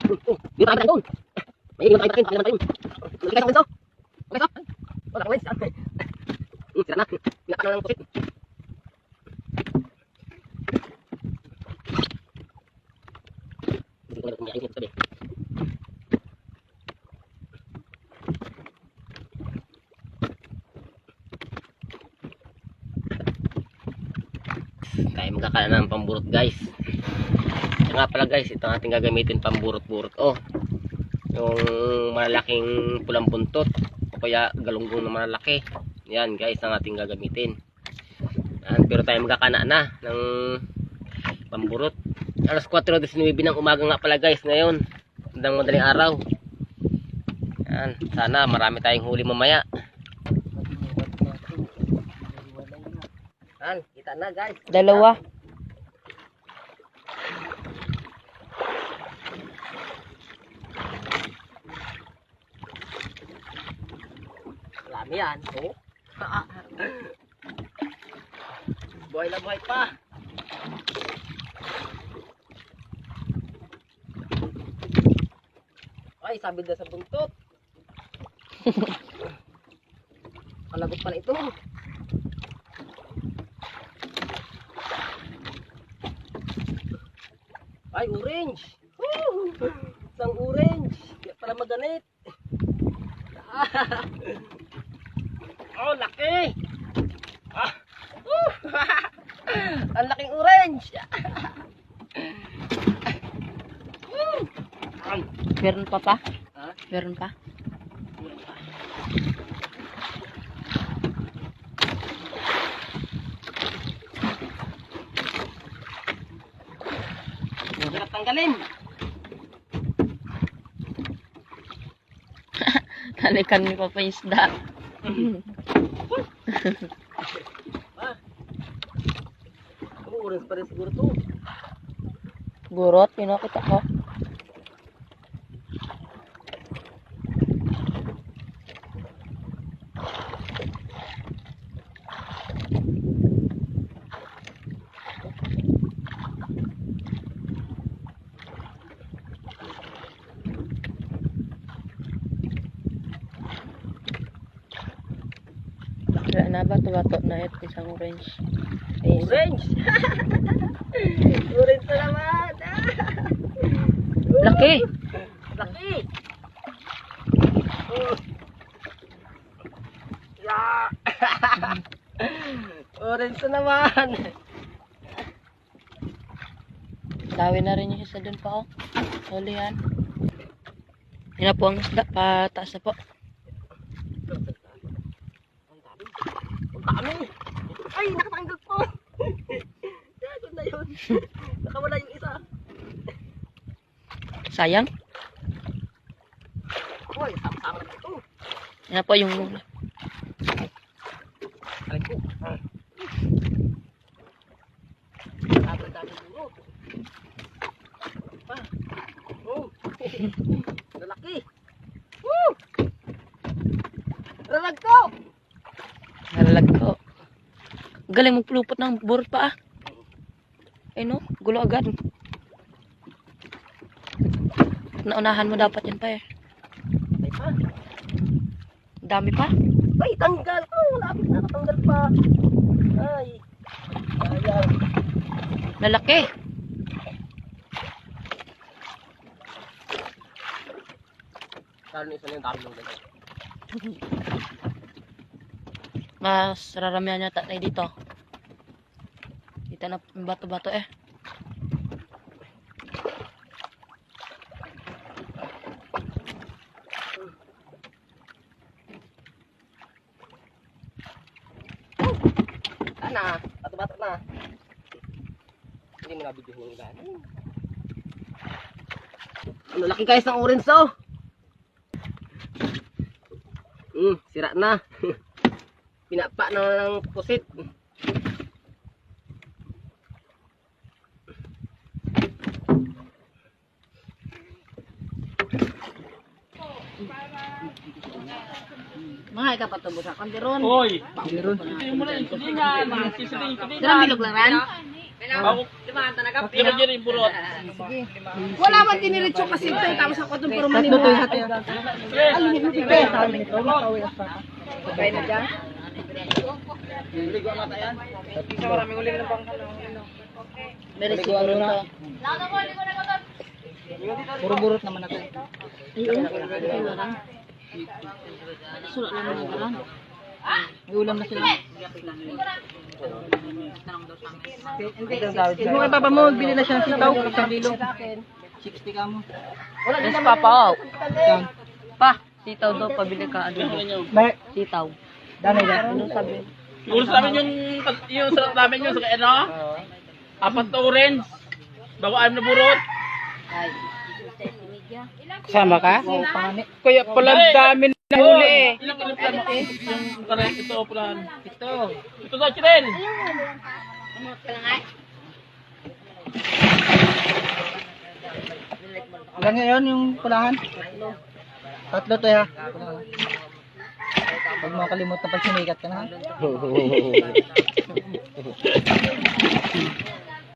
Dito tayo doon. May ingin tayo takin, takin naman tayo. Lagi kayo sa winso. Okay so? Wala kang wins. Sira na. Pinakan na ng pusit. Hindi ko na kumiyain ito sabi. Tayo magkakala ng pamburot guys. Ito nga pala guys, ito ang ating gagamitin pamburot-burot. Oh, yung malalaking pulang buntot o kaya galunggong na malalaki. Yan guys ang ating gagamitin. Yan, pero tayo magkakana na ng pamburot. Alas 4:19 ng umaga nga pala guys ngayon. Hanggang madaling araw. Yan, sana marami tayong huli mamaya. Yan, kita na guys. Dalawa. Marami yan. Oh. Buhay na buhay pa. Ay, sabid na sa buntot. Palagot pala ito. Ay, orange. Woo! Isang orange. Kaya pala maganit. Oh, laki. Ang laking orange. Meron pa pa? Ha? Meron pa? Hirap tanggalin. Halikan ni Papa yung isda. Orange pa rin siguro to. Gurot, pinakita ko. Wala na ba? Tuwato na ito isang orange. Ay, Orange. Orange na naman. laki! Laki. Yeah. Orange na naman. Dawi na rin yung isa dun pa, oh. Huli yan. Yan na po ang isda. Pataas na po. Ang dami. Ay, nakatanggal po. Gago na yun. Nakawala yung isa. Sayang. Uy, sama-sama na ito. Yan na po yung... Aray ko. Dami duro. Pa. Oh. Lalaki. Woo! Lalag ko. Nalalag ko. Galing magpulupot ng burot pa, ah. Ay no, gulo agad. Naunahan mo dapat yan pa, eh. Ay pa. Dami pa. Ay, tanggal. Oh, lapit na natanggal pa. Ay. Ayan. Lalaki. Kano isa na yung dami ng ganyan. Mas raramihan yata tayo dito. Dito na bato-bato, eh. Sana, bato-bato na. Hindi mo nabidyo yung gano'n. Ano, laki guys ng orange, oh. Sira na. Pinapa na ng pusit. Mga ikapatumbo sa kandiron. Hoy! Kandiron. Ito yung muna yung tudingan. Sisading tudingan. Dalang bilog lang ran. Lima dyan yung burot. Wala man diniritso kasi ito. Tapos ako itong pero Tatlo to hati. Kaya na dyan. Meron siguro to. Puro burot naman ako. Sulat na mga garan. May ulam na sila. Mo kay papa mo, bili na siya ng sitaw, 1 kilo. 60 ka mo. Yes, papa. Yan. Pa, sitaw daw, pabili ka. Ano? May Sitaw. dami na. Ano sabi? Ulos namin yung sarap namin yung sa ano? 4 na orange. Bago 6 na burot. Sama ka? Oo, pangani. Kaya pala dami na huli eh. Ilang kilo plan mo? Yung karet ito plan. Ito. Ito sa Chirel. Ilan ngayon yung pulahan? Tatlo to ha. Huwag mo kalimut na pag sumikat ka na ha.